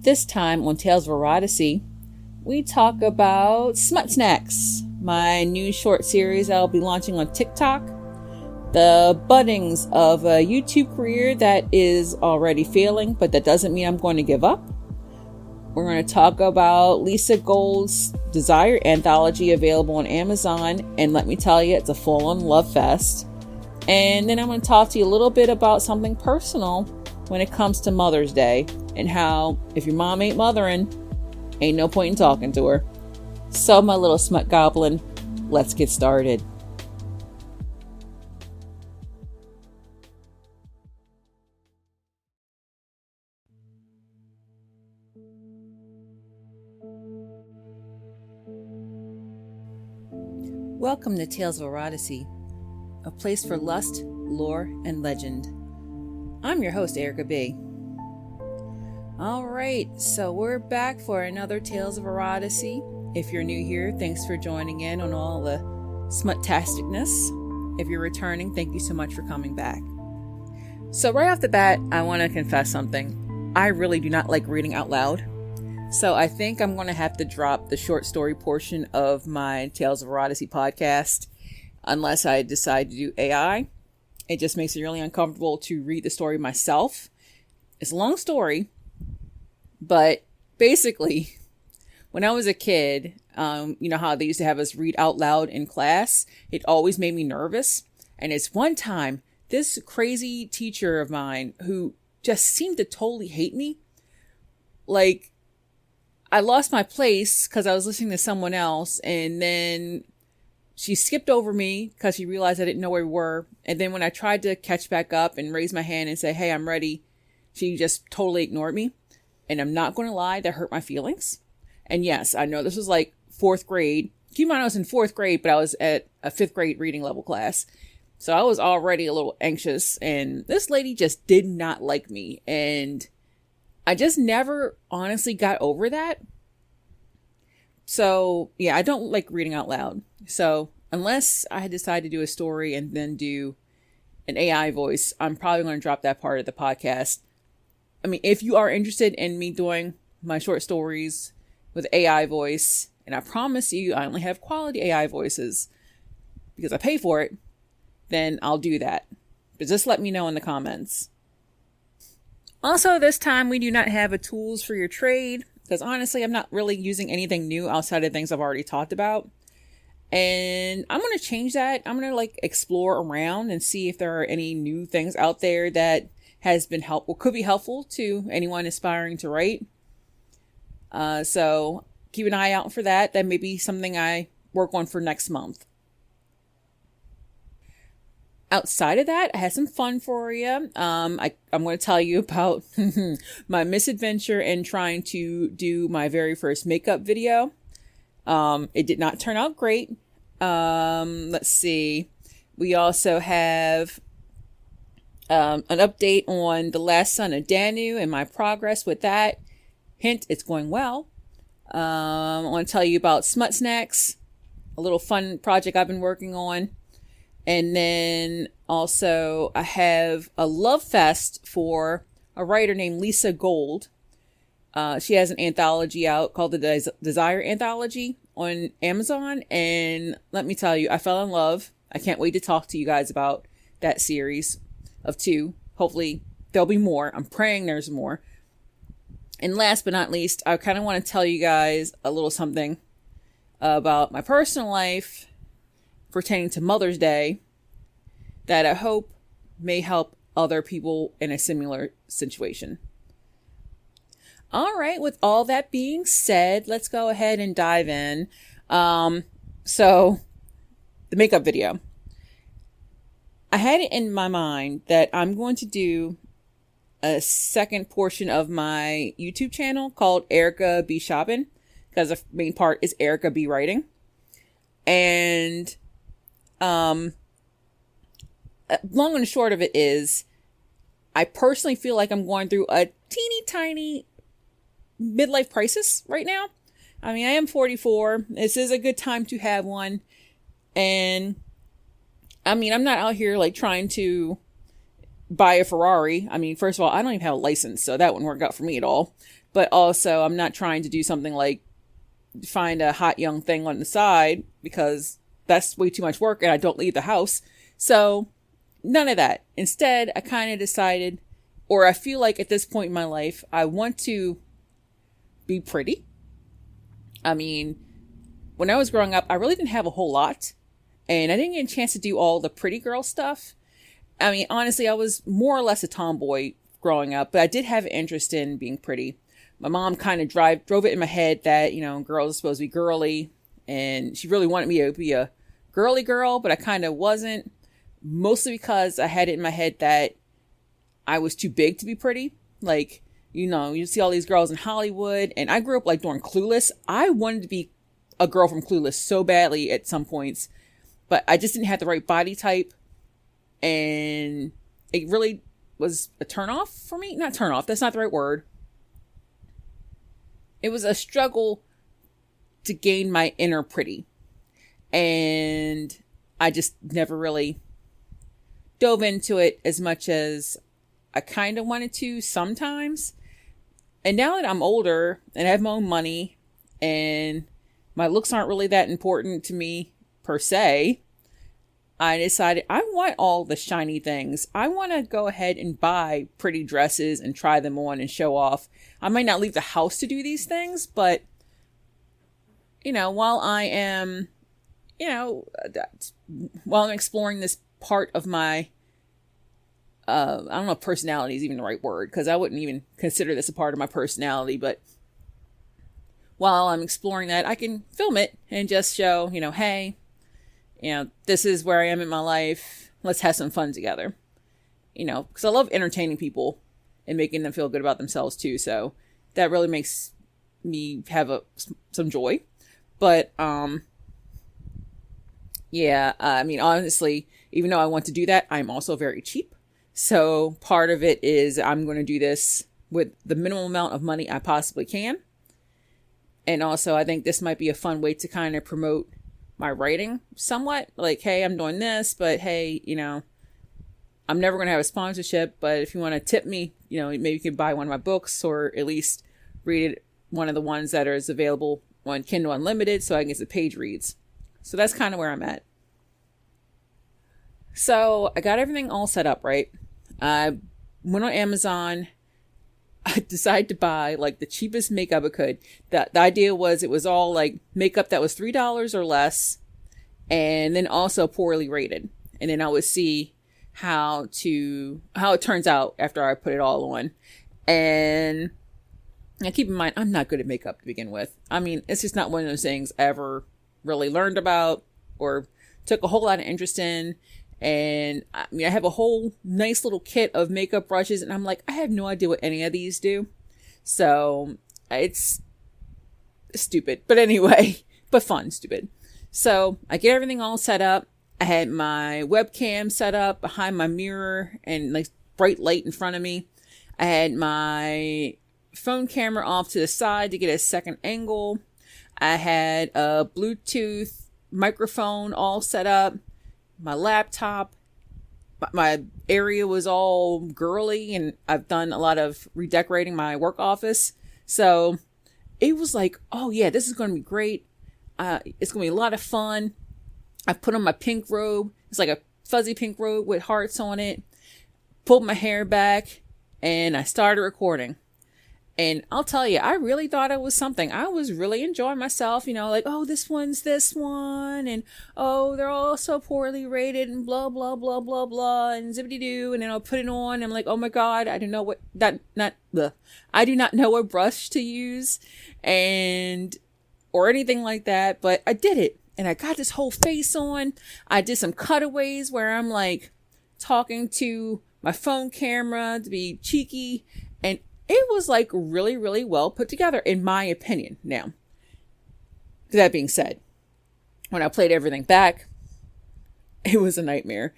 This time on Tales of Erotasy, we talk about smut snacks, my new short series I'll be launching on TikTok, the buddings of a YouTube career that is already failing, but that doesn't mean I'm going to give up. We're going to talk about Lisa Gold's Desire Anthology, available on Amazon, and let me tell you, it's a full-on love fest. And then I'm going to talk to you a little bit about something personal when it comes to Mother's Day, and how if your mom ain't mothering, ain't no point in talking to her. So, my little smut goblin, let's get started. Welcome to Tales of Erotasy, a place for lust, lore, and legend. I'm your host, EricaB. Alright, so we're back for another Tales of Erotasy. If you're new here, thanks for joining in on all the smut-tasticness. If you're returning, thank you so much for coming back. So right off the bat, I want to confess something. I really do not like reading out loud. So I think I'm going to have to drop the short story portion of my Tales of Erotasy podcast unless I decide to do AI. It just makes it really uncomfortable to read the story myself. It's a long story, but basically, when I was a kid, you know how they used to have us read out loud in class? It always made me nervous. And it's one time, this crazy teacher of mine who just seemed to totally hate me, like, I lost my place because I was listening to someone else, and then she skipped over me because she realized I didn't know where we were. And then when I tried to catch back up and raise my hand and say, hey, I'm ready, she just totally ignored me. And I'm not going to lie, that hurt my feelings. And yes, I know this was like 4th grade. Keep in mind I was in 4th grade, but I was at a 5th grade reading level class. So I was already a little anxious, and this lady just did not like me. And I just never honestly got over that. So yeah, I don't like reading out loud. So unless I had decided to do a story and then do an AI voice, I'm probably going to drop that part of the podcast. I mean, if you are interested in me doing my short stories with AI voice, and I promise you I only have quality AI voices because I pay for it, then I'll do that. But just let me know in the comments. Also, this time we do not have a tools for your trade, because honestly, I'm not really using anything new outside of things I've already talked about. And I'm going to change that. I'm going to explore around and see if there are any new things out there that has been helpful, could be helpful to anyone aspiring to write. So keep an eye out for that. That may be something I work on for next month. Outside of that, I had some fun for you. I'm going to tell you about my misadventure in trying to do my very first makeup video. It did not turn out great. Let's see. We also have an update on The Last Son of Danu and my progress with that. Hint, it's going well. I want to tell you about smut snacks, a little fun project I've been working on. And then also I have a love fest for a writer named Lisa Gold. She has an anthology out called the Desire Anthology on Amazon. And let me tell you, I fell in love. I can't wait to talk to you guys about that series of 2. Hopefully there'll be more. I'm praying there's more. And last but not least, I kind of want to tell you guys a little something about my personal life pertaining to Mother's Day that I hope may help other people in a similar situation. All right, with all that being said, let's go ahead and dive in. So the makeup video. I had it in my mind that I'm going to do a second portion of my YouTube channel called EricaBShoppin, because the main part is EricaBWriting. And long and short of it is, I personally feel like I'm going through a teeny tiny midlife crisis right now. I mean, I am 44. This is a good time to have one. And I mean, I'm not out here trying to buy a Ferrari. I mean, first of all, I don't even have a license, so that wouldn't work out for me at all. But also, I'm not trying to do something like find a hot young thing on the side, because that's way too much work and I don't leave the house. So none of that. Instead, I kind of decided, or I feel like at this point in my life, I want to be pretty. I mean, when I was growing up, I really didn't have a whole lot, and I didn't get a chance to do all the pretty girl stuff. I mean, honestly, I was more or less a tomboy growing up, but I did have an interest in being pretty. My mom kind of drove it in my head that, you know, girls are supposed to be girly, and she really wanted me to be a girly girl, but I kind of wasn't, mostly because I had it in my head that I was too big to be pretty. Like, you know, you see all these girls in Hollywood, and I grew up like during Clueless. I wanted to be a girl from Clueless so badly at some points, but I just didn't have the right body type. And it really was a turnoff for me. Not turn off, that's not the right word. It was a struggle to gain my inner pretty. And I just never really dove into it as much as I kind of wanted to sometimes. And now that I'm older and I have my own money and my looks aren't really that important to me per se, I decided I want all the shiny things. I want to go ahead and buy pretty dresses and try them on and show off. I might not leave the house to do these things, but, you know, while I'm exploring this part of my, I don't know if personality is even the right word, because I wouldn't even consider this a part of my personality, but while I'm exploring that, I can film it and just show, you know, hey, you know, this is where I am in my life. Let's have some fun together. You know, because I love entertaining people and making them feel good about themselves too. So that really makes me have some joy. But, yeah, I mean, honestly, even though I want to do that, I'm also very cheap. So part of it is I'm going to do this with the minimal amount of money I possibly can. And also, I think this might be a fun way to kind of promote my writing somewhat. Like, hey, I'm doing this, but hey, you know, I'm never going to have a sponsorship, but if you want to tip me, you know, maybe you can buy one of my books, or at least read it, one of the ones that is available on Kindle Unlimited, so I can get the page reads. So that's kind of where I'm at. So I got everything all set up, right? I went on Amazon. I decided to buy like the cheapest makeup I could. The idea was it was all like makeup that was $3 or less, and then also poorly rated. And then I would see how it turns out after I put it all on. And now keep in mind, I'm not good at makeup to begin with. I mean, it's just not one of those things I ever really learned about or took a whole lot of interest in. And I mean, I have a whole nice little kit of makeup brushes, and I'm like, I have no idea what any of these do. So it's stupid, but anyway, but fun, stupid. So I get everything all set up. I had my webcam set up behind my mirror and like bright light in front of me. I had my phone camera off to the side to get a second angle. I had a Bluetooth microphone all set up. My laptop, my area was all girly, and I've done a lot of redecorating my work office. So it was like, oh yeah, this is going to be great. It's going to be a lot of fun. I put on my pink robe. It's like a fuzzy pink robe with hearts on it. Pulled my hair back, and I started recording. And I'll tell you, I really thought it was something. I was really enjoying myself, you know, like, oh, this one's this one, and oh, they're all so poorly rated, and blah, blah, blah, blah, blah, and zippity-doo, and then I'll put it on, and I'm like, oh my God, I do not know what brush to use, or anything like that, but I did it, and I got this whole face on. I did some cutaways where I'm like talking to my phone camera to be cheeky, and it was like really, really well put together, in my opinion. Now, that being said, when I played everything back, it was a nightmare.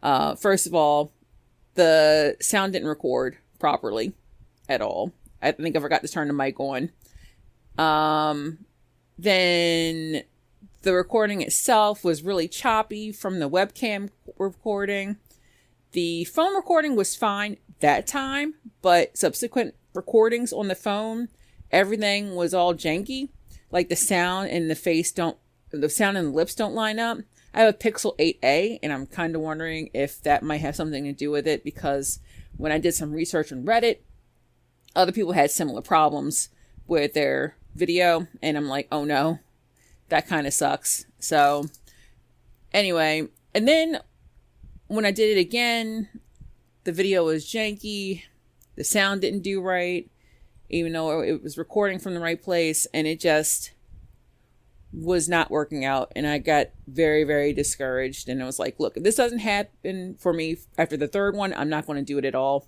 First of all, the sound didn't record properly at all. I think I forgot to turn the mic on. Then the recording itself was really choppy from the webcam recording. The phone recording was fine that time, but subsequent recordings on the phone, everything was all janky. Like the sound and the sound and the lips don't line up. I have a Pixel 8a, and I'm kind of wondering if that might have something to do with it, because when I did some research on Reddit, other people had similar problems with their video, and I'm like, oh no, that kind of sucks. So anyway, and then when I did it again, the video was janky, the sound didn't do right, even though it was recording from the right place, and it just was not working out. And I got very, very discouraged, and I was like, look, if this doesn't happen for me after the third one, I'm not going to do it at all.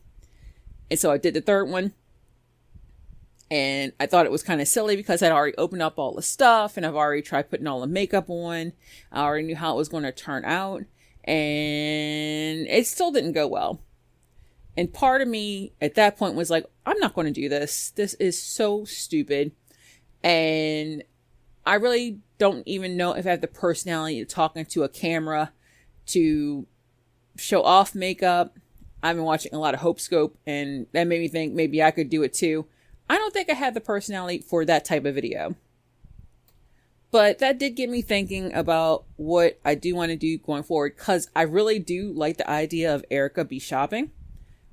And so I did the third one, and I thought it was kind of silly because I'd already opened up all the stuff, and I've already tried putting all the makeup on. I already knew how it was going to turn out, and it still didn't go well. And part of me at that point was like, I'm not going to do this. This is so stupid. And I really don't even know if I have the personality to talk into a camera to show off makeup. I've been watching a lot of Hope Scope, and that made me think maybe I could do it too. I don't think I have the personality for that type of video. But that did get me thinking about what I do want to do going forward, because I really do like the idea of EricaBShoppin.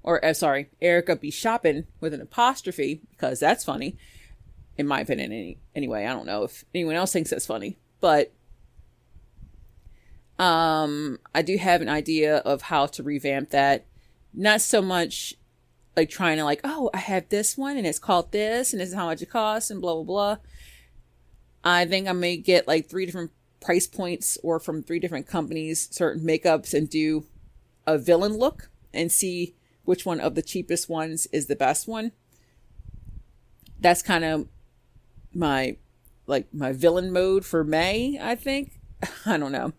Or, EricaBShoppin with an apostrophe, because that's funny. In my opinion, anyway. I don't know if anyone else thinks that's funny. But I do have an idea of how to revamp that. Not so much like trying to like, oh, I have this one and it's called this and this is how much it costs and blah, blah, blah. I think I may get like 3 different price points or from 3 different companies, certain makeups, and do a villain look and see which one of the cheapest ones is the best one. That's kind of my villain mode for May, I think. I don't know.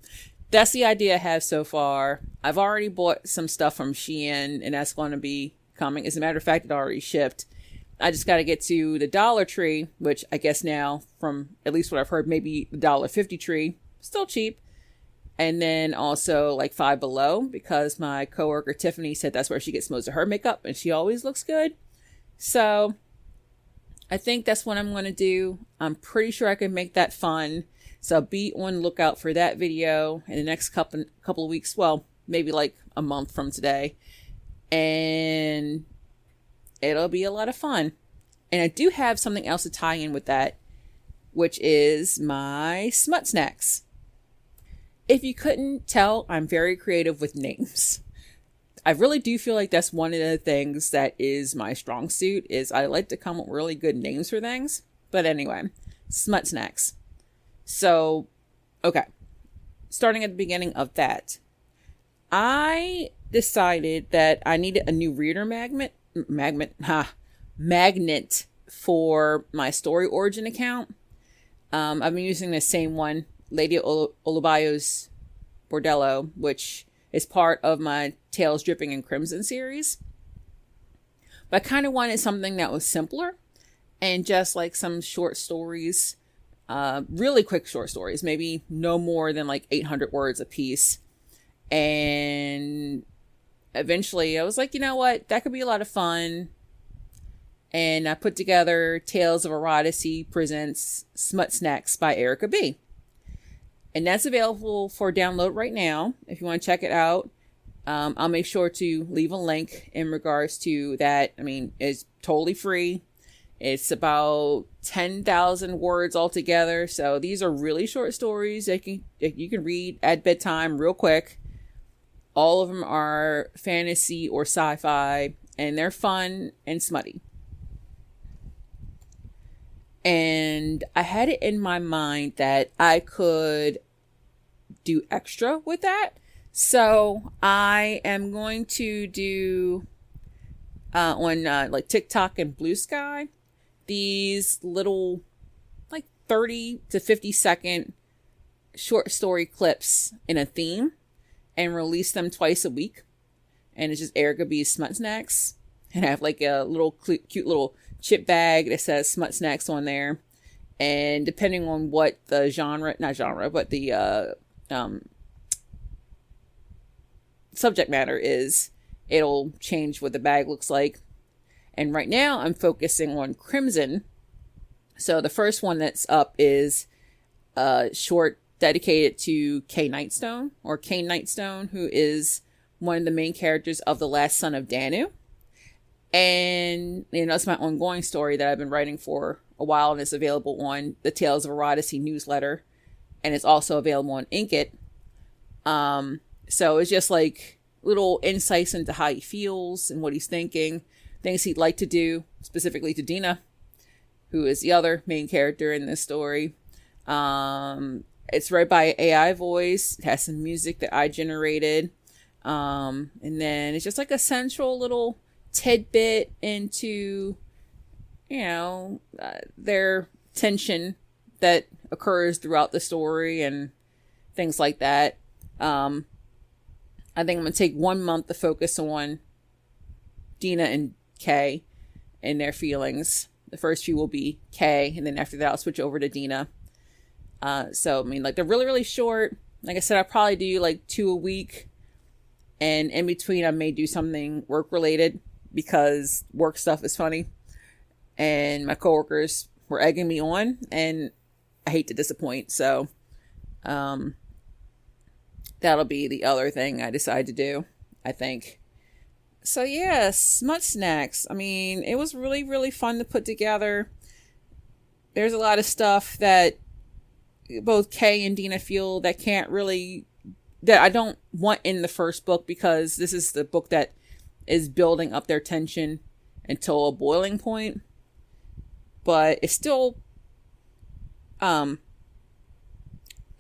That's the idea I have so far. I've already bought some stuff from Shein, and that's going to be coming. As a matter of fact, it already shipped. I just got to get to the Dollar Tree, which I guess now, from at least what I've heard, maybe the $1.50 tree, still cheap. And then also like Five Below, because my coworker Tiffany said that's where she gets most of her makeup, and she always looks good. So I think that's what I'm going to do. I'm pretty sure I can make that fun. So be on the lookout for that video in the next couple of weeks. Well, maybe like a month from today. And it'll be a lot of fun. And I do have something else to tie in with that, which is my smut snacks. If you couldn't tell, I'm very creative with names. I really do feel like that's one of the things that is my strong suit, is I like to come up with really good names for things. But anyway, smut snacks. So, okay. Starting at the beginning of that, I decided that I needed a new reader magnet for my Story Origin account. I've been using the same one, Lady Olabayo's Bordello, which is part of my Tales Dripping in Crimson series. But I kind of wanted something that was simpler and just like some short stories, really quick short stories, maybe no more than like 800 words a piece. And eventually I was like, you know what, that could be a lot of fun. And I put together Tales of Erotasy presents Smut Snacks by EricaB. And that's available for download right now. If you want to check it out, I'll make sure to leave a link in regards to that. I mean, it's totally free. It's about 10,000 words altogether. So these are really short stories that you can read at bedtime real quick. All of them are fantasy or sci-fi, and they're fun and smutty. And I had it in my mind that I could do extra with that. So I am going to do on like TikTok and Blue Sky, these little like 30 to 50 second short story clips in a theme, and release them twice a week. And it's just EricaB's Smut Snacks. And I have like a little cute little chip bag that says Smut Snacks on there. And depending on what the subject matter is, it'll change what the bag looks like. And right now I'm focusing on Crimson. So the first one that's up is a short dedicated to Kay Nightstone, or Kane Nightstone, who is one of the main characters of The Last Son of Danu. And, it's my ongoing story that I've been writing for a while, and it's available on the Tales of Erotasy newsletter. And it's also available on Inkit. So it's just like little insights into how he feels and what he's thinking, things he'd like to do, specifically to Dina, who is the other main character in this story. It's read by AI voice. It has some music that I generated. And then it's just like a central little tidbit into, their tension that occurs throughout the story and things like that. I think I'm going to take 1 month to focus on Dina and Kay and their feelings. The first few will be Kay, and then after that I'll switch over to Dina. So, they're really, really short. Like I said, I'll probably do like 2 a week. And in between, I may do something work-related because work stuff is funny. And my coworkers were egging me on, and I hate to disappoint. So, that'll be the other thing I decide to do, I think. So yeah, smut snacks. It was really, really fun to put together. There's a lot of stuff that both Kay and Dina feel that I don't want in the first book, because this is the book that is building up their tension until a boiling point. But it's still fun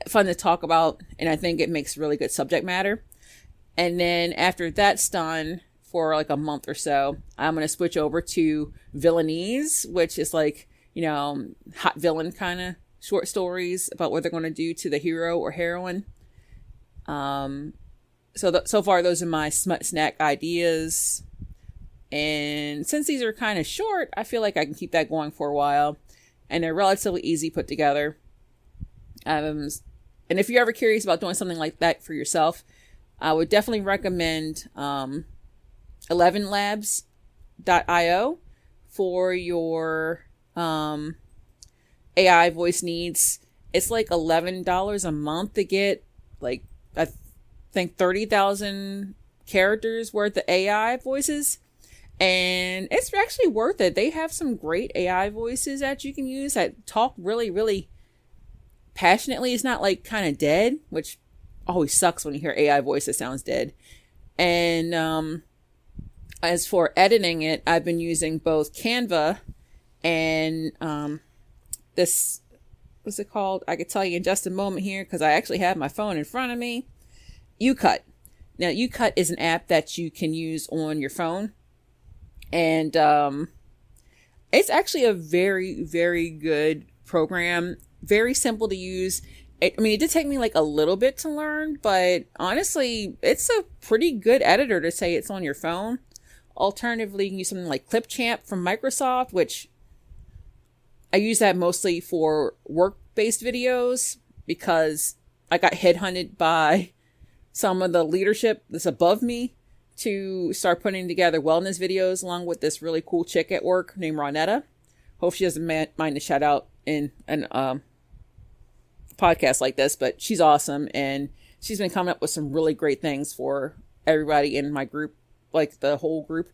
to talk about, and I think it makes really good subject matter. And then after that's done for like a month or so, I'm going to switch over to villainese, which is like, hot villain kind of short stories about what they're going to do to the hero or heroine. So far those are my smut snack ideas. And since these are kind of short, I feel like I can keep that going for a while, and they're relatively easy put together. And if you're ever curious about doing something like that for yourself, I would definitely recommend 11labs.io for your AI voice needs. It's like $11 a month to get, like, I think 30,000 characters worth of AI voices. And it's actually worth it. They have some great AI voices that you can use that talk really, really passionately. It's not like kind of dead, which always sucks when you hear AI voice that sounds dead. And as for editing it, I've been using both Canva and this, what's it called? I could tell you in just a moment here, because I actually have my phone in front of me. UCut. Now, UCut is an app that you can use on your phone. And it's actually a very, very good program. Very simple to use. It did take me like a little bit to learn, but honestly, it's a pretty good editor to say it's on your phone. Alternatively, you can use something like Clipchamp from Microsoft, which I use that mostly for work-based videos, because I got headhunted by some of the leadership that's above me to start putting together wellness videos along with this really cool chick at work named Ronetta. Hope she doesn't mind a shout out in an podcast like this, but she's awesome, and she's been coming up with some really great things for everybody in my group, like the whole group.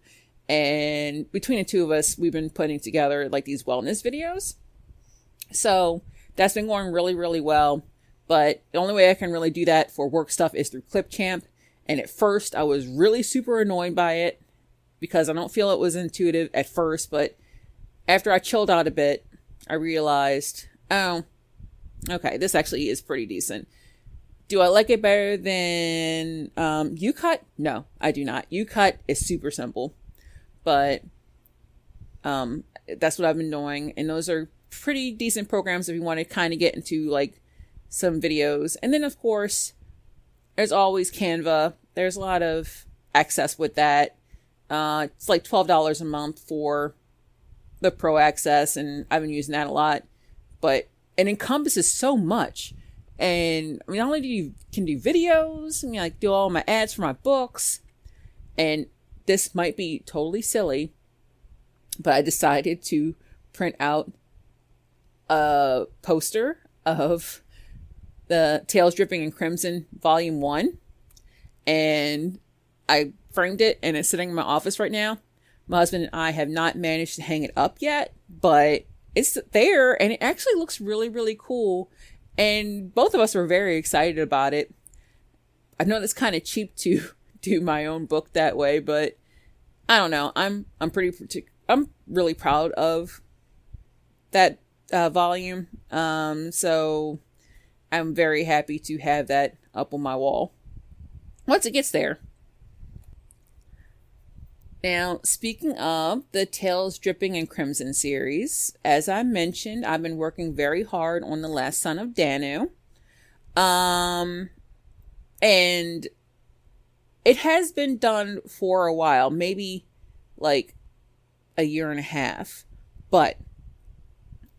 And between the two of us, we've been putting together like these wellness videos. So that's been going really, really well. But the only way I can really do that for work stuff is through Clipchamp. And at first I was really super annoyed by it because I don't feel it was intuitive at first. But after I chilled out a bit, I realized, oh, okay, this actually is pretty decent. Do I like it better than UCut? No, I do not. UCut is super simple. But that's what I've been doing. And those are pretty decent programs if you want to kind of get into like some videos. And then, of course, there's always Canva. There's a lot of access with that. It's like $12 a month for the pro access, and I've been using that a lot. But it encompasses so much. And I mean, not only do you can do videos, I mean, like do all my ads for my books, and this might be totally silly, but I decided to print out a poster of the Tales Dripping in Crimson Volume 1, and I framed it, and it's sitting in my office right now. My husband and I have not managed to hang it up yet, but it's there, and it actually looks really, really cool, and both of us were very excited about it. I know it's kind of cheap to do my own book that way, but I don't know. I'm really proud of that volume. So I'm very happy to have that up on my wall once it gets there. Now, speaking of the Tales Dripping in Crimson series, as I mentioned, I've been working very hard on The Last Son of Danu. And it has been done for a while, maybe like a year and a half. But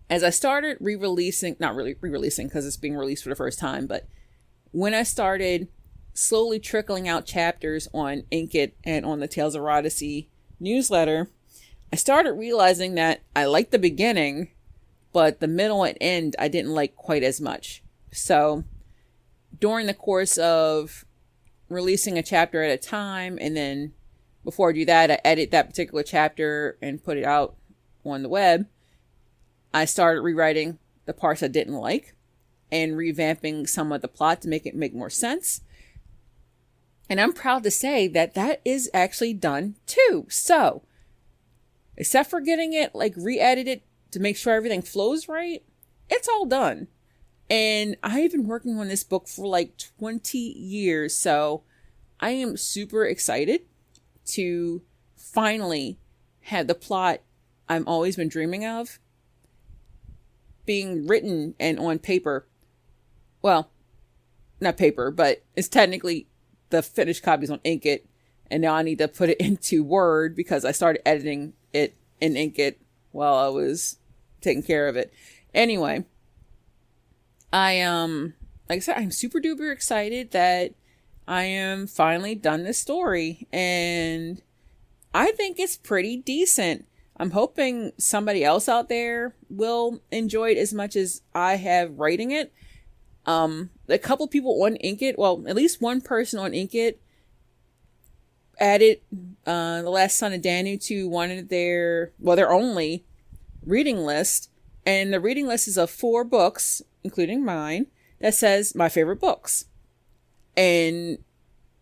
as I started re-releasing, not really re-releasing because it's being released for the first time, but when I started slowly trickling out chapters on Inkit and on the Tales of Erotasy newsletter, I started realizing that I liked the beginning, but the middle and end I didn't like quite as much. So during the course of releasing a chapter at a time, and then before I do that, I edit that particular chapter and put it out on the web, I started rewriting the parts I didn't like and revamping some of the plot to make it make more sense. And I'm proud to say that that is actually done too. So, except for getting it like re-edited to make sure everything flows right, it's all done. And I've been working on this book for like 20 years. So, I am super excited to finally have the plot I've always been dreaming of being written and on paper. Well, not paper, but it's technically the finished copies on Inkit, and now I need to put it into Word because I started editing it in Inkit while I was taking care of it. Anyway, like I said, I'm super duper excited that I am finally done this story, and I think it's pretty decent. I'm hoping somebody else out there will enjoy it as much as I have writing it. A couple people on Inkit, well, at least one person on Inkit added The Last Son of Danu to one of their only reading list. And the reading list is of 4 books, including mine, that says my favorite books. And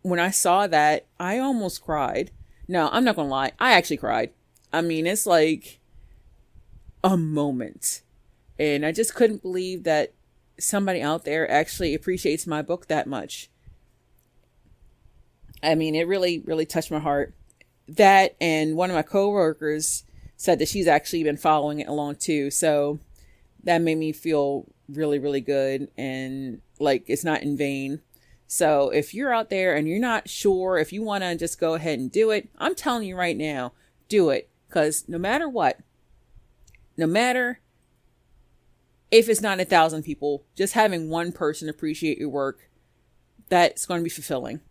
when I saw that, I almost cried. No, I'm not going to lie. I actually cried. I mean, it's like a moment. And I just couldn't believe that somebody out there actually appreciates my book that much. I mean, it really, really touched my heart. That, and one of my coworkers said that she's actually been following it along too. So that made me feel really, really good, and like it's not in vain. So if you're out there and you're not sure if you want to just go ahead and do it, I'm telling you right now, do it. Because no matter what, no matter if it's not 1,000 people, just having one person appreciate your work, that's going to be fulfilling.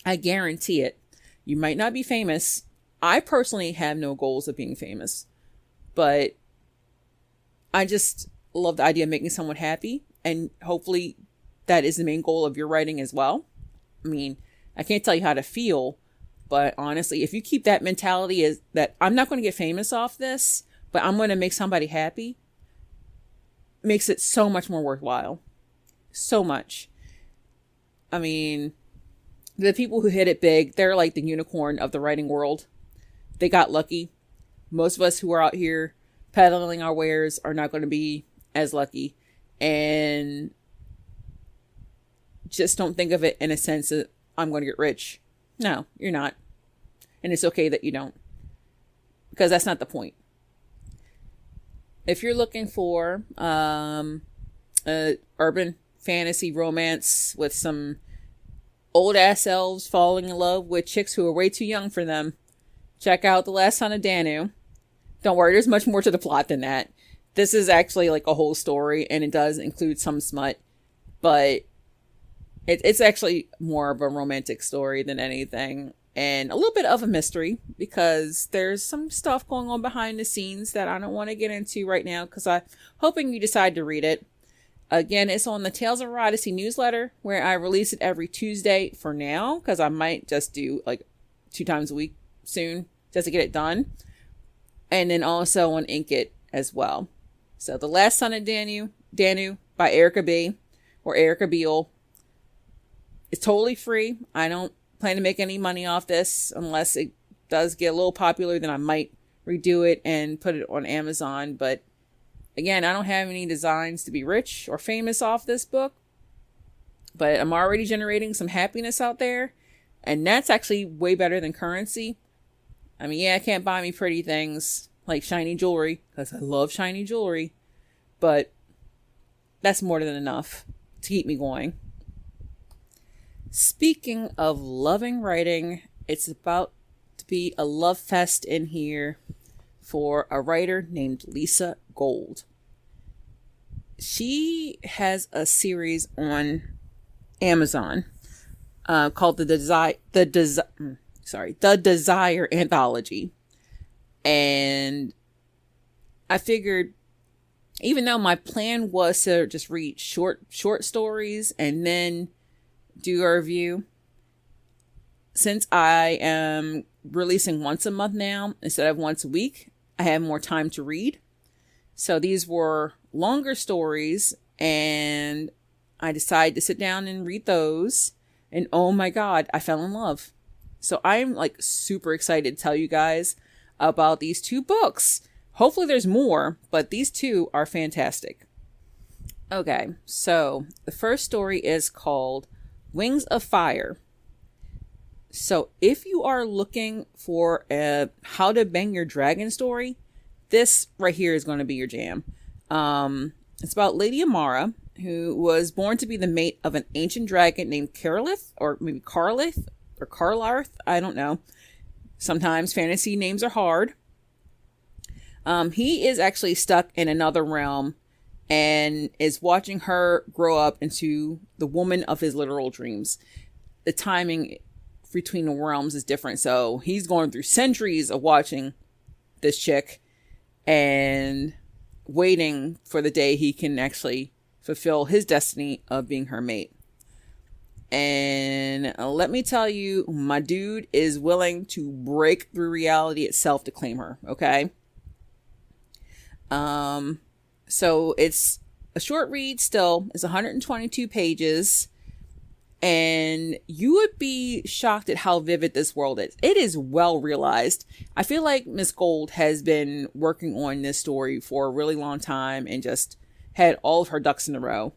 I guarantee it. You might not be famous. I personally have no goals of being famous, but I just love the idea of making someone happy, and hopefully that is the main goal of your writing as well. I mean, I can't tell you how to feel, but honestly, if you keep that mentality is that I'm not going to get famous off this, but I'm going to make somebody happy, makes it so much more worthwhile. So much. I mean, the people who hit it big, they're like the unicorn of the writing world. They got lucky. Most of us who are out here peddling our wares are not going to be as lucky. And just don't think of it in a sense that I'm going to get rich. No, you're not. And it's okay that you don't. Because that's not the point. If you're looking for urban fantasy romance with some old ass elves falling in love with chicks who are way too young for them, check out The Last Son of Danu. Don't worry, there's much more to the plot than that. This is actually like a whole story, and it does include some smut. but it's actually more of a romantic story than anything, and a little bit of a mystery because there's some stuff going on behind the scenes that I don't want to get into right now because I'm hoping you decide to read it. Again, it's on the Tales of Erotasy newsletter where I release it every Tuesday for now because I might just do like 2 times a week soon just to get it done. And then also on Inkit as well. So The Last Son of Danu by Erica B or Erica Beal. It's totally free. I don't plan to make any money off this unless it does get a little popular. Then I might redo it and put it on Amazon. But again, I don't have any designs to be rich or famous off this book. But I'm already generating some happiness out there. And that's actually way better than currency. I mean, yeah, I can't buy me pretty things like shiny jewelry because I love shiny jewelry. But that's more than enough to keep me going. Speaking of loving writing, it's about to be a love fest in here for a writer named Lisa Gold. She has a series on Amazon called the Desire Anthology. And I figured, even though my plan was to just read short stories and then do a review, since I am releasing once a month now instead of once a week, I have more time to read. So these were longer stories and I decided to sit down and read those. And oh my God, I fell in love. So I'm like super excited to tell you guys about these 2 books. Hopefully there's more, but these 2 are fantastic. Okay, so the first story is called Wings of Fire. So if you are looking for a how to bang your dragon story, this right here is going to be your jam. It's about Lady Amara, who was born to be the mate of an ancient dragon named Carolith, or maybe Carlith, or Carlarth. I don't know. Sometimes fantasy names are hard. He is actually stuck in another realm and is watching her grow up into the woman of his literal dreams. The timing between the realms is different. So he's going through centuries of watching this chick and waiting for the day he can actually fulfill his destiny of being her mate. And let me tell you, my dude is willing to break through reality itself to claim her. Okay. So it's a short read still. It's 122 pages. And you would be shocked at how vivid this world is. It is well realized. I feel like Miss Gold has been working on this story for a really long time and just had all of her ducks in a row.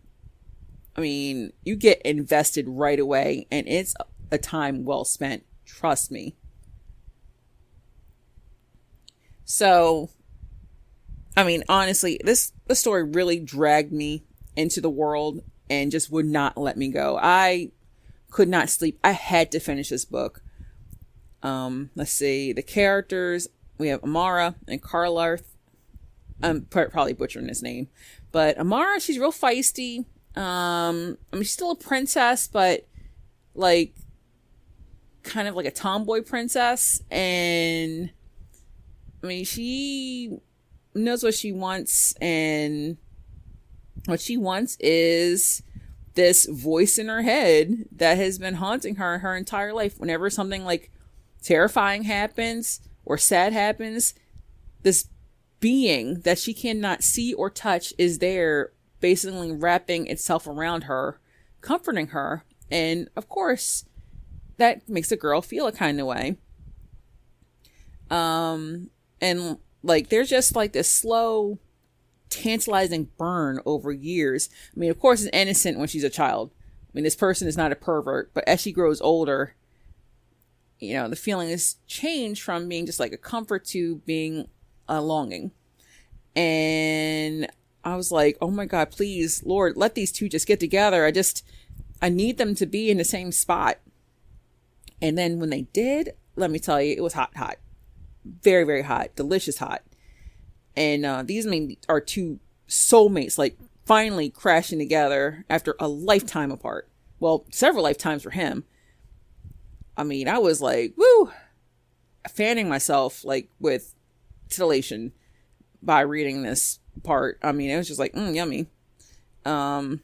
I mean, you get invested right away and it's a time well spent. Trust me. So, I mean, honestly, the story really dragged me into the world and just would not let me go. I could not sleep. I had to finish this book. Let's see. The characters, we have Amara and Carlarth. I'm probably butchering his name. But Amara, she's real feisty. I mean, she's still a princess, but like kind of like a tomboy princess. And I mean, she knows what she wants, and what she wants is this voice in her head that has been haunting her entire life. Whenever something like terrifying happens or sad happens, this being that she cannot see or touch is there, basically wrapping itself around her, comforting her. And of course, that makes a girl feel a kind of way. And like, there's just like this slow, tantalizing burn over years. I mean, of course, it's innocent when she's a child. I mean, this person is not a pervert, but as she grows older, you know, the feeling is changed from being just like a comfort to being a longing. And I was like, oh my God, please, Lord, let these two just get together. I need them to be in the same spot. And then when they did, let me tell you, it was hot. Very, very hot. Delicious hot. And these are two soulmates, like finally crashing together after a lifetime apart. Well, several lifetimes for him. I mean, I was like, woo, fanning myself like with titillation by reading this part. I mean, it was just like, yummy. The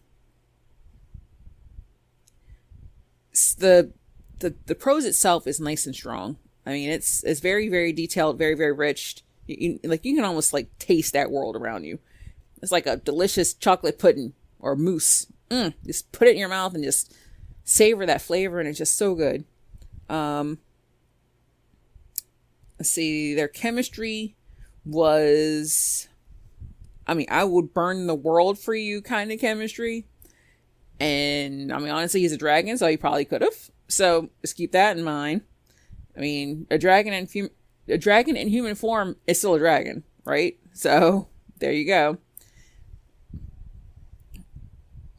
prose itself is nice and strong. I mean, it's very, very detailed, very, very rich. You can almost like taste that world around you. It's like a delicious chocolate pudding or mousse. Just put it in your mouth and just savor that flavor, and it's just so good. Let's see, their chemistry was, I mean, I would burn the world for you kind of chemistry. And I mean, honestly, he's a dragon, so he probably could have. So just keep that in mind. I mean, a dragon in human form is still a dragon, right? So there you go.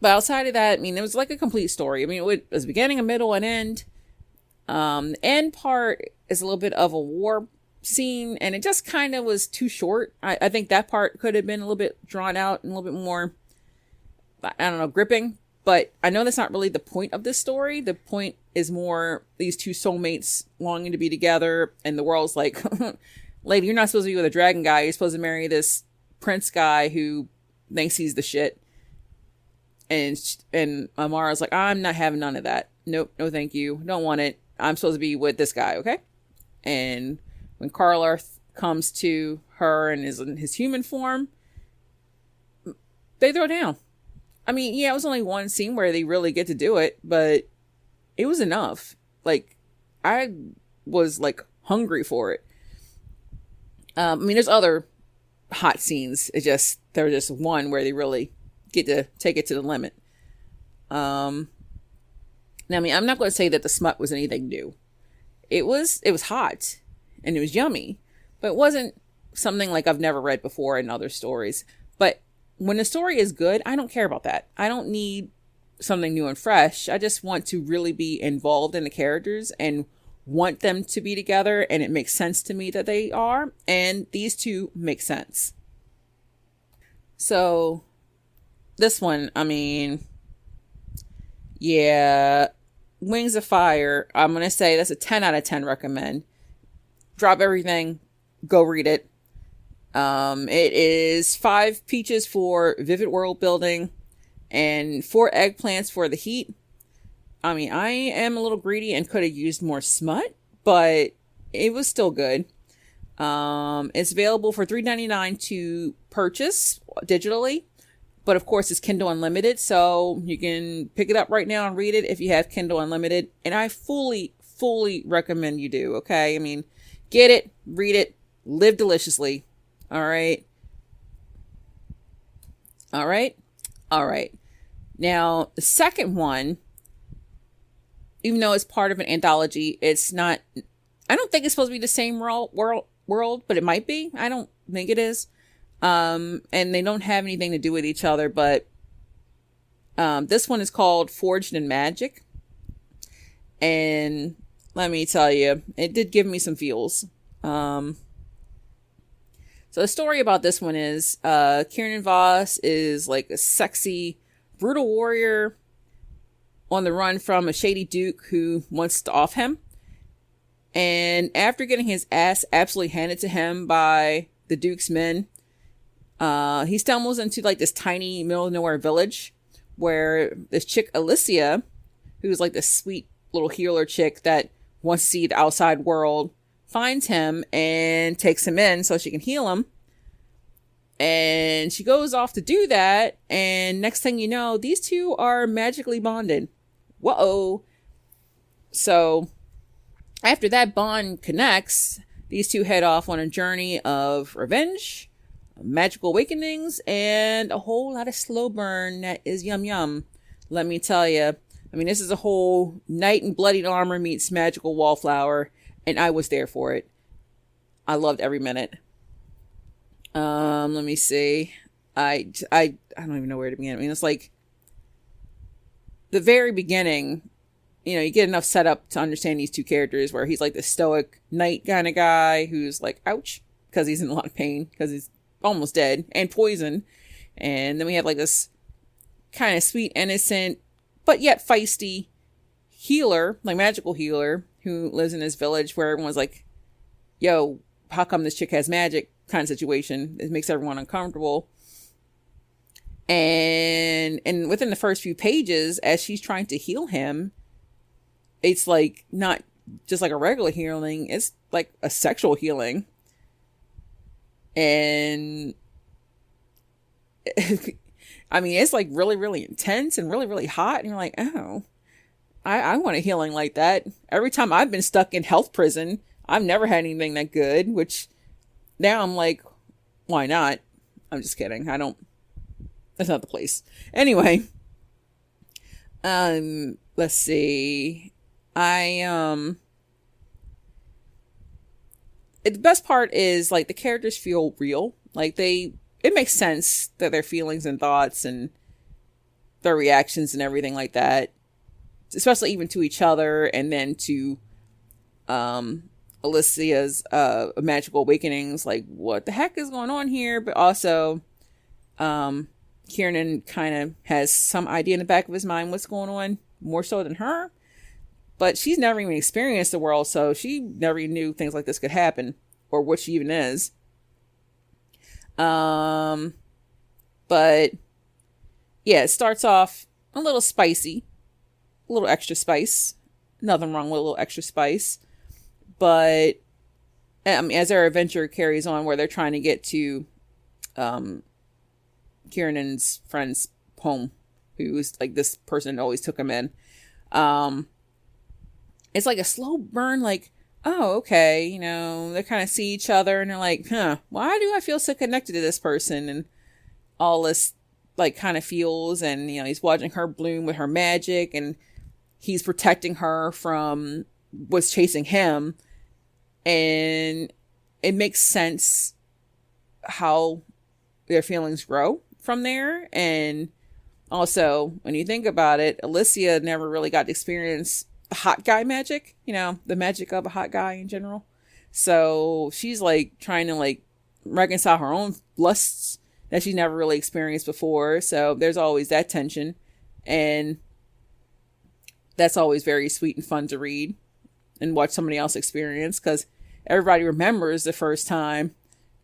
But outside of that, I mean, it was like a complete story. I mean, it was beginning, a middle, and end. The end part is a little bit of a war scene, and it just kind of was too short. I think that part could have been a little bit drawn out and a little bit more, I don't know, gripping. But I know that's not really the point of this story. The point is more these two soulmates longing to be together, and the world's like, lady, you're not supposed to be with a dragon guy. You're supposed to marry this prince guy who thinks he's the shit. And Amara's like, I'm not having none of that. Nope, no thank you. Don't want it. I'm supposed to be with this guy, okay? And when Karlarth comes to her and is in his human form, they throw down. I mean, yeah, it was only one scene where they really get to do it, but it was enough. Like, I was like hungry for it. I mean, there's other hot scenes. There's just one where they really get to take it to the limit. Now, I mean, I'm not going to say that the smut was anything new. It was hot and it was yummy, but it wasn't something like I've never read before in other stories. But when the story is good, I don't care about that. I don't need something new and fresh. I just want to really be involved in the characters and want them to be together, and it makes sense to me that they are, and these two make sense. So this one, I mean, yeah, Wings of Fire, I'm going to say that's a 10 out of 10 recommend. Drop everything, go read it. It is 5 peaches for vivid world building and 4 eggplants for the heat. I mean, I am a little greedy and could have used more smut, but it was still good. It's available for $3.99 to purchase digitally, but of course it's Kindle Unlimited, so you can pick it up right now and read it if you have Kindle Unlimited, and I fully recommend you do, okay? I mean, get it, read it, live deliciously. All right. Now, the second one, even though it's part of an anthology, it's not, I don't think it's supposed to be the same world, but it might be. I don't think it is. And they don't have anything to do with each other, but this one is called Forged in Magic. And let me tell you, it did give me some feels. So the story about this one is Kieran Voss is like a sexy, brutal warrior on the run from a shady duke who wants to off him. And after getting his ass absolutely handed to him by the duke's men, he stumbles into like this tiny middle of nowhere village where this chick Alicia, who's like this sweet little healer chick that wants to see the outside world, finds him and takes him in so she can heal him. And she goes off to do that, and next thing you know, these two are magically bonded. Whoa. So after that bond connects, these two head off on a journey of revenge, magical awakenings, and a whole lot of slow burn that is yum yum. Let me tell you. I mean, this is a whole knight in bloodied armor meets magical wallflower, and I was there for it. I loved every minute. Let me see. I don't even know where to begin. I mean, it's like the very beginning, you know, you get enough setup to understand these two characters where he's like the stoic knight kind of guy who's like, ouch, because he's in a lot of pain because he's almost dead and poisoned. And then we have like this kind of sweet, innocent, but yet feisty healer, like magical healer, who lives in this village where everyone's like, yo, how come this chick has magic kind of situation. It makes everyone uncomfortable. And within the first few pages, as she's trying to heal him, it's like not just like a regular healing, it's like a sexual healing. And I mean, it's like really, really intense and really, really hot. And you're like, oh, I want a healing like that. Every time I've been stuck in health prison, I've never had anything that good, which now I'm like, why not? I'm just kidding. That's not the place. Anyway, let's see. The best part is like the characters feel real. Like it makes sense that their feelings and thoughts and their reactions and everything like that, especially even to each other and then to Alicia's magical awakenings, like what the heck is going on here? But also Kieran kind of has some idea in the back of his mind what's going on, more so than her. But she's never even experienced the world, so she never even knew things like this could happen, or what she even is. But yeah, it starts off a little spicy, a little extra spice. Nothing wrong with a little extra spice. But as our adventure carries on, where they're trying to get to Kieran's friend's home, who's like this person always took him in. It's like a slow burn, like, oh, okay, they kind of see each other and they're like, why do I feel so connected to this person? And all this like kind of feels, and he's watching her bloom with her magic, and he's protecting her from what's chasing him. And it makes sense how their feelings grow from there. And also, when you think about it, Alicia never really got to experience the hot guy magic, the magic of a hot guy in general. So she's like trying to like reconcile her own lusts that she's never really experienced before. So there's always that tension. And that's always very sweet and fun to read and watch somebody else experience, because everybody remembers the first time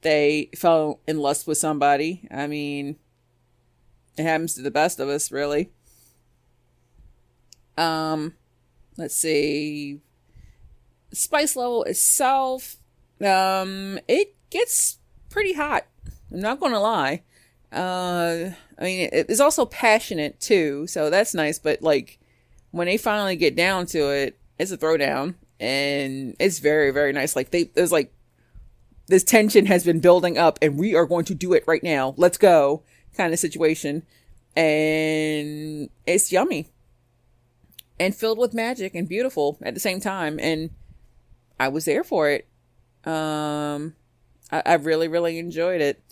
they fell in lust with somebody. I mean, it happens to the best of us, really. Let's see. Spice level itself, it gets pretty hot. I'm not going to lie. I mean, it's also passionate too, so that's nice. But like, when they finally get down to it, it's a throwdown, and it's very, very nice. Like there's like this tension has been building up, and we are going to do it right now. Let's go, kind of situation, and it's yummy and filled with magic and beautiful at the same time. And I was there for it. I really, really enjoyed it.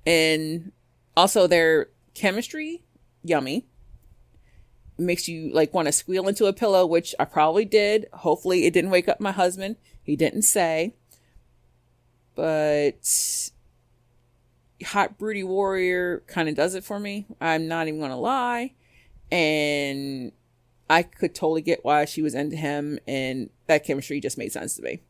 And also their chemistry, yummy. It makes you like want to squeal into a pillow, which I probably did. Hopefully it didn't wake up my husband. He didn't say. But Hot Broody Warrior kind of does it for me. I'm not even going to lie. And I could totally get why she was into him, and that chemistry just made sense to me.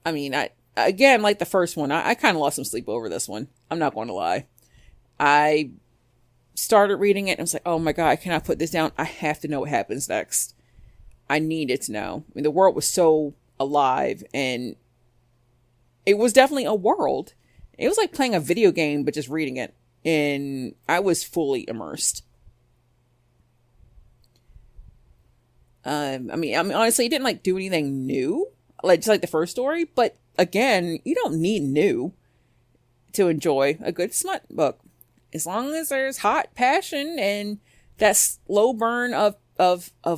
I mean, again, like the first one, I kind of lost some sleep over this one. I'm not going to lie. I started reading it and I was like, oh my God, I cannot put this down. I have to know what happens next. I needed to know. I mean, the world was so alive, and it was definitely a world. It was like playing a video game, but just reading it. And I was fully immersed. I mean, honestly, it didn't like do anything new, like just like the first story. But again, you don't need new to enjoy a good smut book. As long as there's hot passion and that slow burn of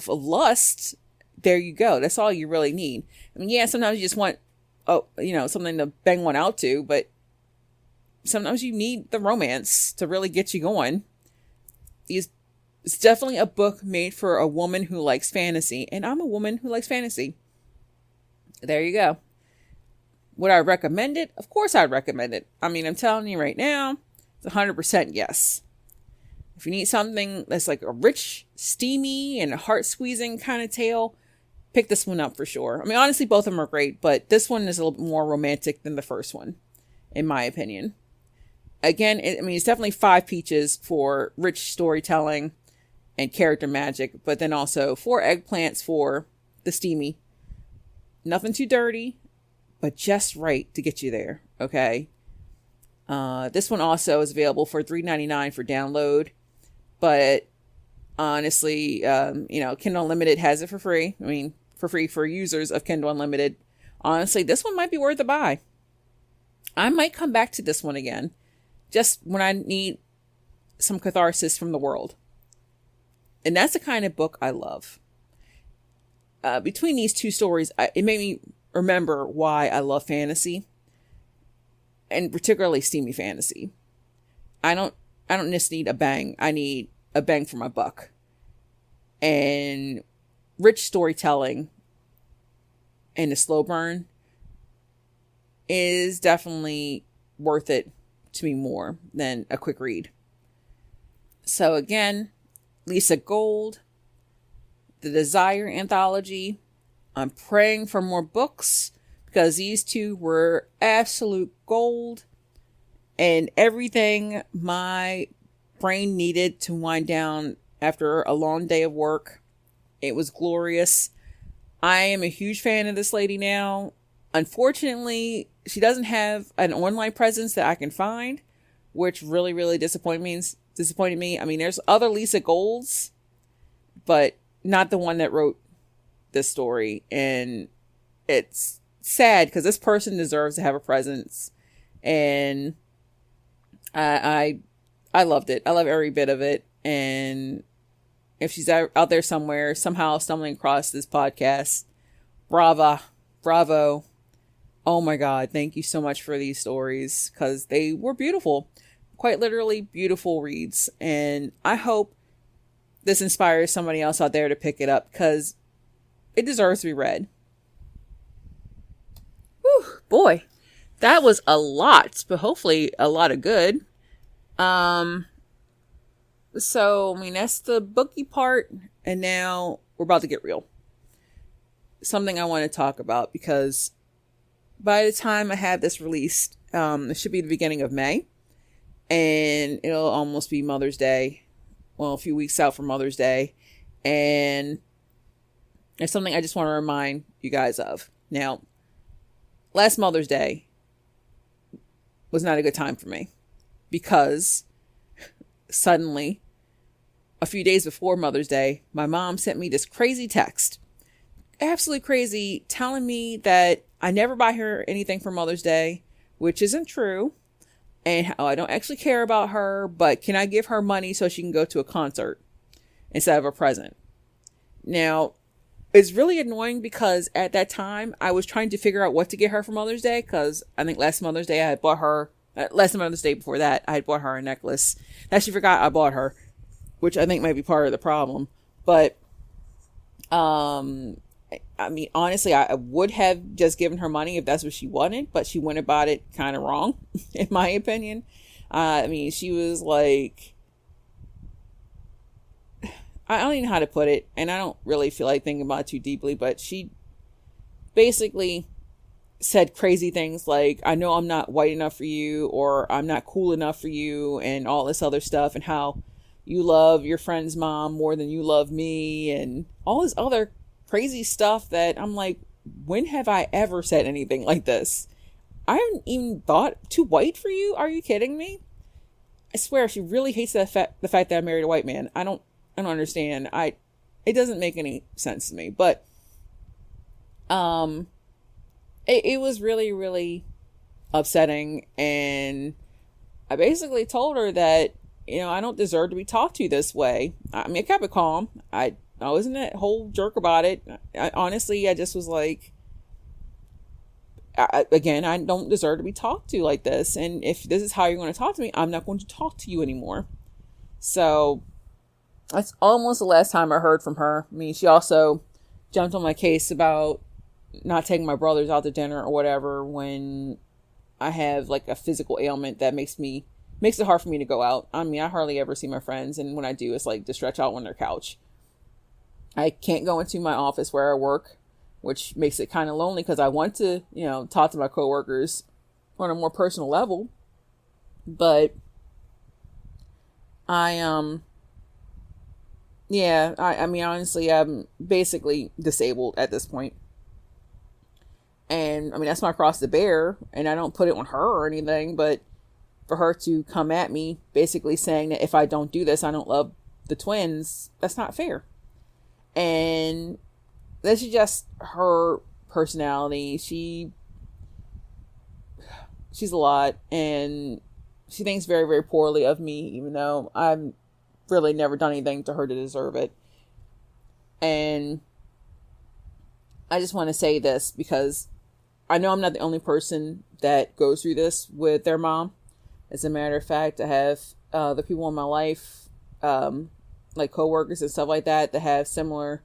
lust, there you go. That's all you really need. I mean, yeah, sometimes you just want, something to bang one out to, but sometimes you need the romance to really get you going. It's definitely a book made for a woman who likes fantasy, and I'm a woman who likes fantasy. There you go. Would I recommend it? Of course I'd recommend it. I mean, I'm telling you right now, it's 100% yes. If you need something that's like a rich, steamy, and heart-squeezing kind of tale, pick this one up for sure. I mean, honestly, both of them are great, but this one is a little bit more romantic than the first one, in my opinion. Again, it's definitely 5 peaches for rich storytelling and character magic, but then also 4 eggplants for the steamy. Nothing too dirty, but just right to get you there, okay? This one also is available for $3.99 for download, but honestly, Kindle Unlimited has it for free. I mean, for free for users of Kindle Unlimited. Honestly, this one might be worth a buy. I might come back to this one again, just when I need some catharsis from the world. And that's the kind of book I love. Between these 2 stories, it made me remember why I love fantasy, and particularly steamy fantasy. I don't just need a bang. I need a bang for my buck. And rich storytelling and a slow burn is definitely worth it to me more than a quick read. So again, Lisa Gold, the Desire Anthology. I'm praying for more books because these 2 were absolute gold and everything my brain needed to wind down after a long day of work. It was glorious. I am a huge fan of this lady now. Unfortunately, she doesn't have an online presence that I can find, which really, really disappointed me. I mean, there's other Lisa Golds, but not the one that wrote this story. And it's sad because this person deserves to have a presence. And I loved it. I love every bit of it. And if she's out there somewhere, somehow stumbling across this podcast, bravo. Oh my God. Thank you so much for these stories because they were beautiful, quite literally beautiful reads. And I hope this inspires somebody else out there to pick it up because it deserves to be read. Whew, boy, that was a lot, but hopefully a lot of good. So, I mean, that's the booky part. And now we're about to get real. Something I want to talk about because by the time I have this released, it should be the beginning of May. And it'll almost be Mother's Day. Well, a few weeks out from Mother's Day. And there's something I just want to remind you guys of. Now, last Mother's Day was not a good time for me because suddenly, a few days before Mother's Day, my mom sent me this crazy text. Absolutely crazy, telling me that I never buy her anything for Mother's Day, which isn't true. And how I don't actually care about her, but can I give her money so she can go to a concert instead of a present? Now, it's really annoying because at that time I was trying to figure out what to get her for Mother's Day because I think last Mother's Day I had bought her, last Mother's Day before that, I had bought her a necklace that she forgot I bought her, which I think might be part of the problem. But, I mean, honestly, I would have just given her money if that's what she wanted, but she went about it kind of wrong, in my opinion. I mean, she was like, I don't even know how to put it, and I don't really feel like thinking about it too deeply, but she basically said crazy things like, I know I'm not white enough for you, or I'm not cool enough for you, and all this other stuff, and how you love your friend's mom more than you love me, and all this other crazy stuff that I'm like, when have I ever said anything like this? I haven't even thought too white for you. Are you kidding me? I swear she really hates the fact that I married a white man. I don't understand. It doesn't make any sense to me, but, it was really, really upsetting. And I basically told her that, I don't deserve to be talked to this way. I mean, I kept it calm. I wasn't a whole jerk about it. Honestly, I just was like, I don't deserve to be talked to like this. And if this is how you're going to talk to me, I'm not going to talk to you anymore. So that's almost the last time I heard from her. I mean, she also jumped on my case about not taking my brothers out to dinner or whatever when I have like a physical ailment that makes it hard for me to go out. I mean, I hardly ever see my friends, and when I do, it's like to stretch out on their couch. I can't go into my office where I work, which makes it kind of lonely because I want to, talk to my coworkers on a more personal level. But I mean, honestly, I'm basically disabled at this point. And I mean, that's my cross to bear, and I don't put it on her or anything, but for her to come at me basically saying that if I don't do this, I don't love the twins, that's not fair. And this is just her personality. She's a lot, and she thinks very, very poorly of me, even though I've really never done anything to her to deserve it. And I just want to say this because I know I'm not the only person that goes through this with their mom. As a matter of fact, I have the people in my life, like coworkers and stuff like that have similar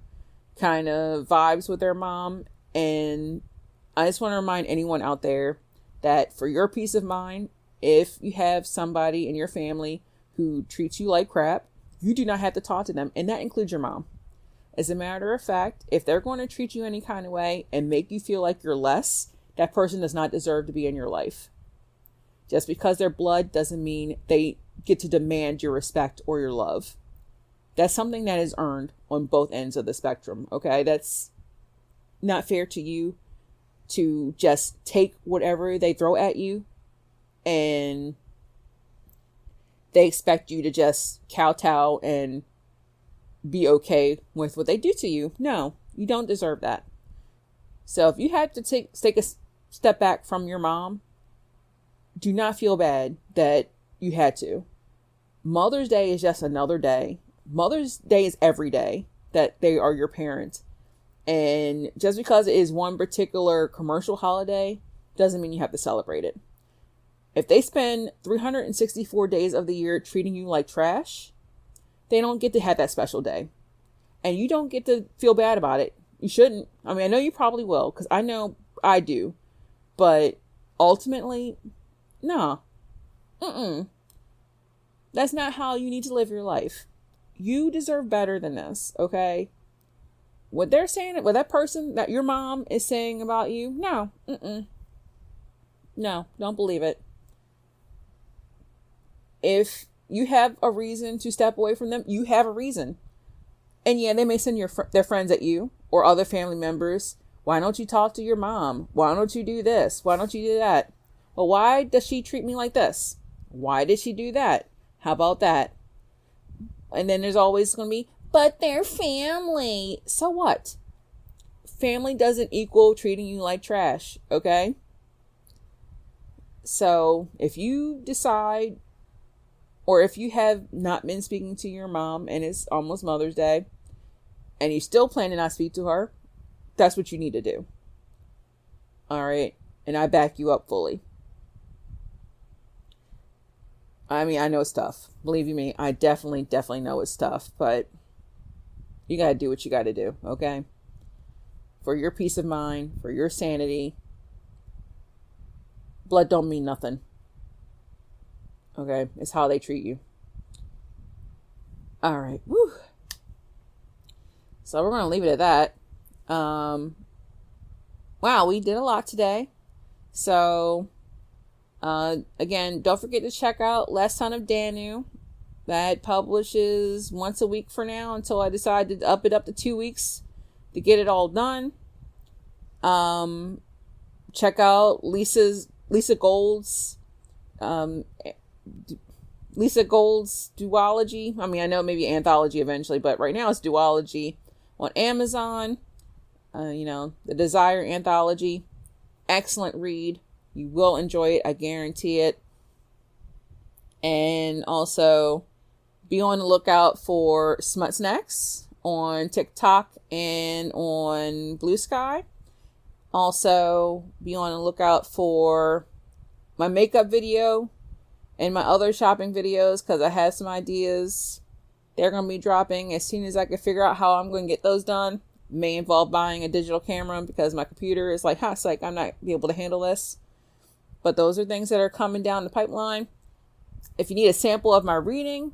kind of vibes with their mom. And I just want to remind anyone out there that for your peace of mind, if you have somebody in your family who treats you like crap, you do not have to talk to them. And that includes your mom. As a matter of fact, if they're going to treat you any kind of way and make you feel like you're less, that person does not deserve to be in your life. Just because they're blood doesn't mean they get to demand your respect or your love. That's something that is earned on both ends of the spectrum, okay? That's not fair to you to just take whatever they throw at you and they expect you to just kowtow and be okay with what they do to you. No, you don't deserve that. So if you have to take a step back from your mom, do not feel bad that you had to. Mother's Day is just another day. Mother's Day is every day that they are your parent. And just because it is one particular commercial holiday doesn't mean you have to celebrate it. If they spend 364 days of the year treating you like trash, they don't get to have that special day. And you don't get to feel bad about it. You shouldn't. I mean, I know you probably will, because I know I do. But ultimately, no. That's not how you need to live your life. You deserve better than this, okay? What they're saying, what that person, that your mom is saying about you, no. No, don't believe it. If you have a reason to step away from them, you have a reason. And yeah, they may send their friends at you or other family members. Why don't you talk to your mom? Why don't you do this? Why don't you do that? Well, why does she treat me like this? Why did she do that? How about that? And then there's always going to be, but they're family. So what? Family doesn't equal treating you like trash, okay? So if you decide, or if you have not been speaking to your mom and it's almost Mother's Day and you still plan to not speak to her, that's what you need to do. All right. And I back you up fully. I mean, I know it's tough. Believe you me, I definitely know it's tough, but you got to do what you got to do. Okay. For your peace of mind, for your sanity, blood don't mean nothing. Okay. It's how they treat you. All right. Woo. So we're going to leave it at that. Wow, we did a lot today. So, again, don't forget to check out Last Son of Danu. That publishes once a week for now until I decide to up it up to 2 weeks to get it all done. Check out Lisa Gold's duology. I mean, I know maybe anthology eventually, but right now it's duology on Amazon. The Desire Anthology. Excellent read. You will enjoy it. I guarantee it. And also be on the lookout for Smut Snacks on TikTok and on Blue Sky. Also be on the lookout for my makeup video and my other shopping videos, because I have some ideas. They're going to be dropping as soon as I can figure out how I'm going to get those done. may involve buying a digital camera because my computer is like, psych, I'm not be able to handle this. But those are things that are coming down the pipeline. If you need a sample of my reading,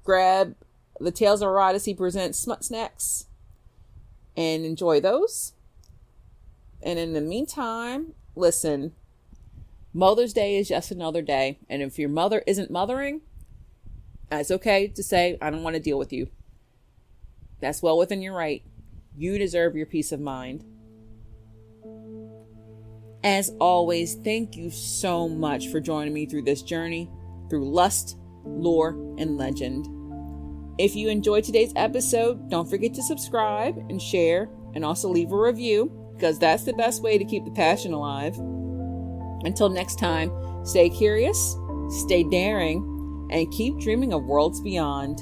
grab the Tales of Erotasy presents Smut Snacks and enjoy those. And in the meantime, listen, Mother's Day is just another day. And if your mother isn't mothering, it's okay to say, I don't want to deal with you. That's well within your right. You deserve your peace of mind. As always, thank you so much for joining me through this journey, through lust, lore, and legend. If you enjoyed today's episode, don't forget to subscribe and share, and also leave a review, because that's the best way to keep the passion alive. Until next time, stay curious, stay daring, and keep dreaming of worlds beyond.